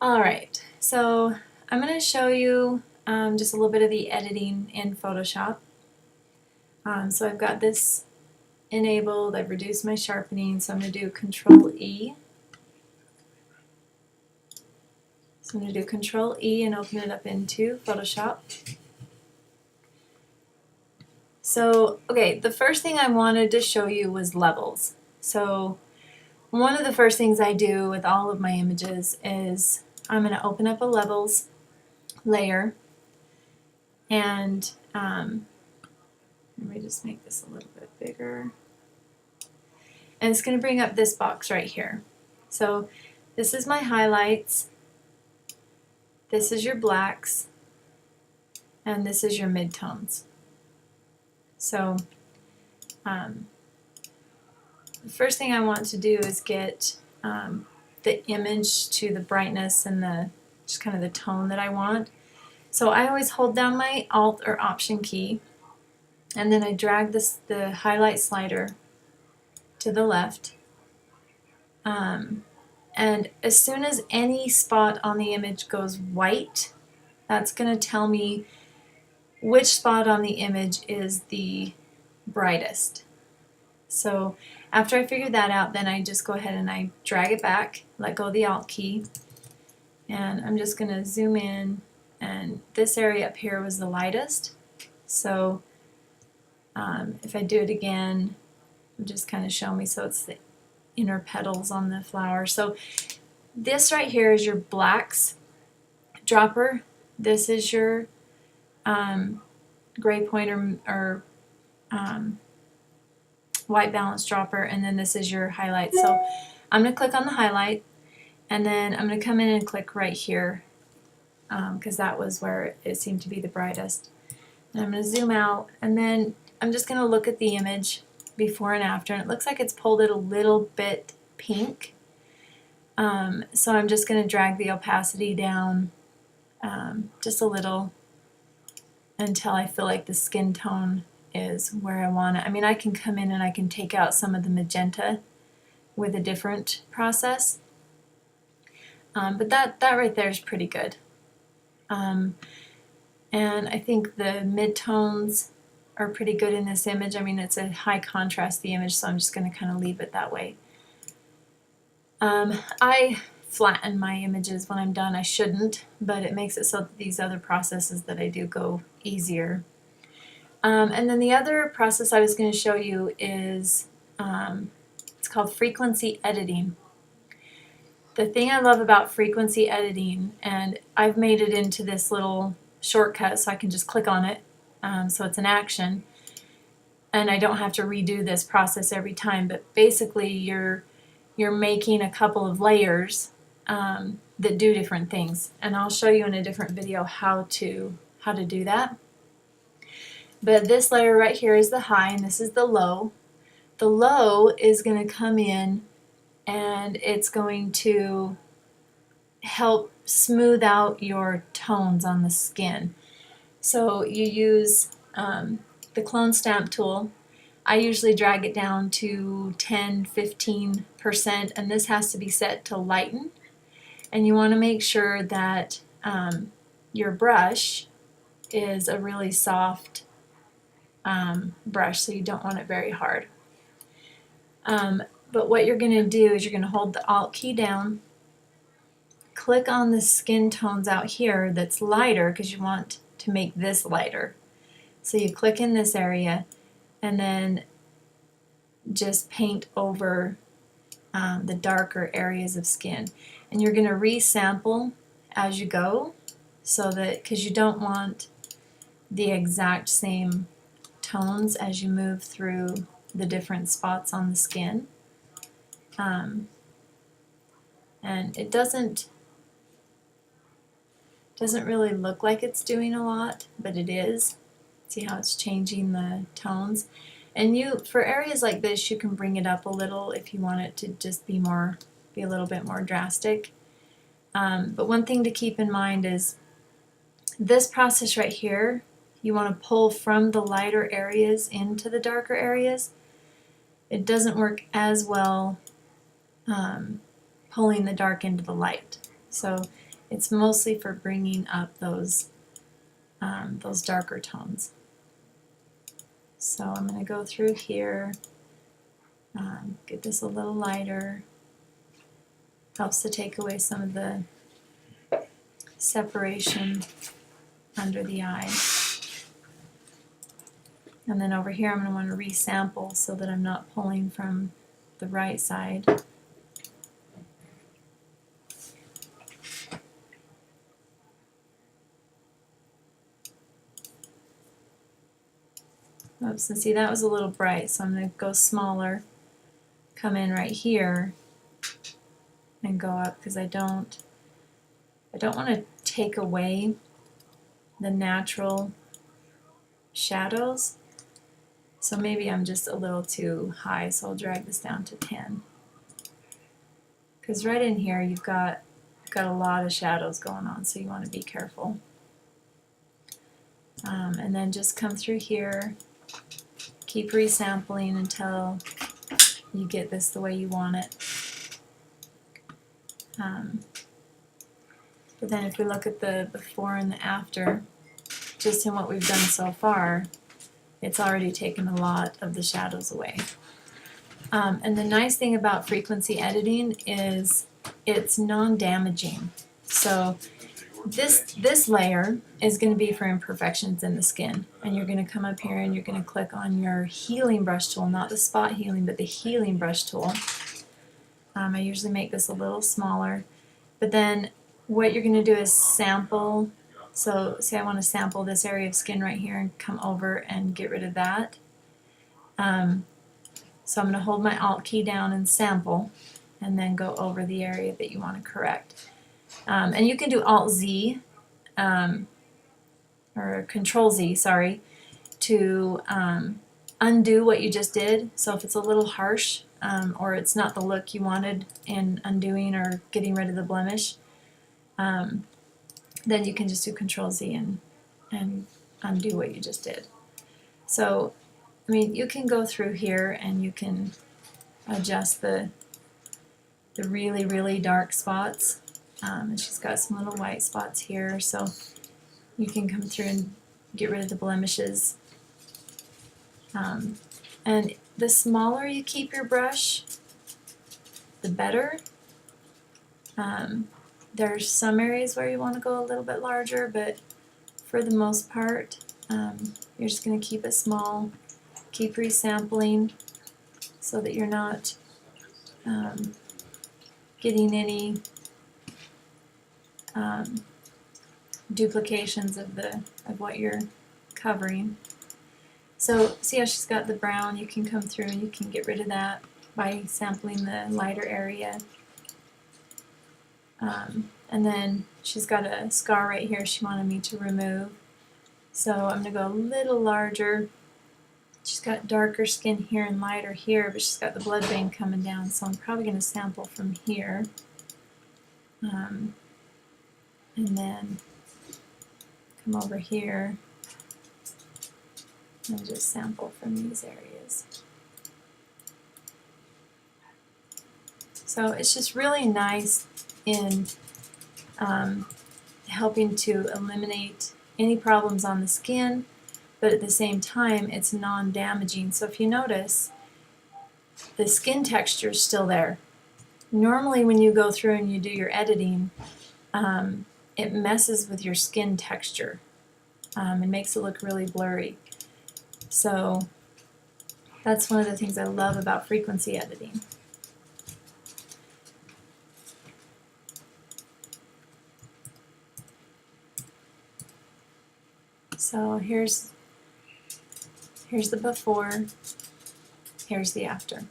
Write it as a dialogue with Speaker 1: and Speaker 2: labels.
Speaker 1: Alright, so I'm going to show you just a little bit of the editing in Photoshop. So I've got this enabled, I've reduced my sharpening, so I'm going to do Control E. So I'm going to do Control E and open it up into Photoshop. So, okay, the first thing I wanted to show you was levels. So one of the first things I do with all of my images is I'm going to open up a levels layer, and let me just make this a little bit bigger. And it's going to bring up this box right here. So this is my highlights, this is your blacks, and this is your midtones. So the first thing I want to do is get the image to the brightness and the just kind of the tone that I want. So I always hold down my Alt or Option key, and then I drag the highlight slider to the left. And as soon as any spot on the image goes white, that's going to tell me which spot on the image is the brightest. So after I figure that out, then I just go ahead and I drag it back, let go of the Alt key, and I'm just going to zoom in, and this area up here was the lightest. So if I do it again, just kind of show me, so it's the inner petals on the flower. So this right here is your blacks dropper. This is your gray point or white balance dropper, and then this is your highlight. So I'm going to click on the highlight, and then I'm going to come in and click right here because that was where it seemed to be the brightest. And I'm going to zoom out, and then I'm just going to look at the image before and after, and it looks like it's pulled it a little bit pink. So I'm just going to drag the opacity down just a little until I feel like the skin tone is where I want it. I mean, I can come in and I can take out some of the magenta with a different process, but that right there is pretty good. And I think the midtones are pretty good in this image. I mean, it's a high contrast, the image, so I'm just going to kind of leave it that way. I flatten my images when I'm done. I shouldn't, but it makes it so that these other processes that I do go easier. And then the other process I was going to show you is it's called frequency editing. The thing I love about frequency editing, and I've made it into this little shortcut so I can just click on it, so it's an action, and I don't have to redo this process every time, but basically you're making a couple of layers that do different things, and I'll show you in a different video how to do that. But this layer right here is the high, and this is the low. The low is going to come in and it's going to help smooth out your tones on the skin. So you use the clone stamp tool. I usually drag it down to 10–15%, and this has to be set to lighten. And you want to make sure that your brush is a really soft brush, so you don't want it very hard. But what you're going to do is you're going to hold the Alt key down, click on the skin tones out here that's lighter because you want to make this lighter. So you click in this area and then just paint over the darker areas of skin. And you're going to resample as you go, so that, because you don't want the exact same tones as you move through the different spots on the skin. And it doesn't really look like it's doing a lot, but it is. See how it's changing the tones? And for areas like this, you can bring it up a little if you want it to just be a little bit more drastic. But one thing to keep in mind is this process right here, you want to pull from the lighter areas into the darker areas. It doesn't work as well pulling the dark into the light. So It's mostly for bringing up those darker tones. So I'm going to go through here, get this a little lighter. Helps to take away some of the separation under the eye. And then over here I'm going to want to resample so that I'm not pulling from the right side. Oops, and see that was a little bright, so I'm going to go smaller, come in right here, and go up because I don't want to take away the natural shadows. So maybe I'm just a little too high, so I'll drag this down to 10. Because right in here you've got a lot of shadows going on, so you want to be careful. And then just come through here, keep resampling until you get this the way you want it. But then if we look at the before and the after, just in what we've done so far, it's already taken a lot of the shadows away. And the nice thing about frequency editing is it's non-damaging. So this layer is going to be for imperfections in the skin, and you're going to come up here and you're going to click on your healing brush tool, not the spot healing, but the healing brush tool. I usually make this a little smaller, but then what you're going to do is sample. So say I want to sample this area of skin right here and come over and get rid of that. So I'm going to hold my Alt key down and sample, and then go over the area that you want to correct. And you can do Alt Z, or Control Z, sorry, to undo what you just did. So if it's a little harsh, or it's not the look you wanted in undoing or getting rid of the blemish, then you can just do Control Z and undo what you just did. So, I mean, you can go through here and you can adjust the really, really dark spots. And she's got some little white spots here, so you can come through and get rid of the blemishes. And the smaller you keep your brush, the better. There's some areas where you want to go a little bit larger, but for the most part, you're just going to keep it small. Keep resampling so that you're not getting any duplications of what you're covering. So see how she's got the brown? You can come through and you can get rid of that by sampling the lighter area. And then she's got a scar right here she wanted me to remove. So I'm going to go a little larger. She's got darker skin here and lighter here, but she's got the blood vein coming down, so I'm probably going to sample from here. And then come over here and just sample from these areas. So it's just really nice in helping to eliminate any problems on the skin, but at the same time it's non-damaging. So if you notice, the skin texture is still there. Normally when you go through and you do your editing, it messes with your skin texture. It makes it look really blurry. So that's one of the things I love about frequency editing. So here's the before, here's the after.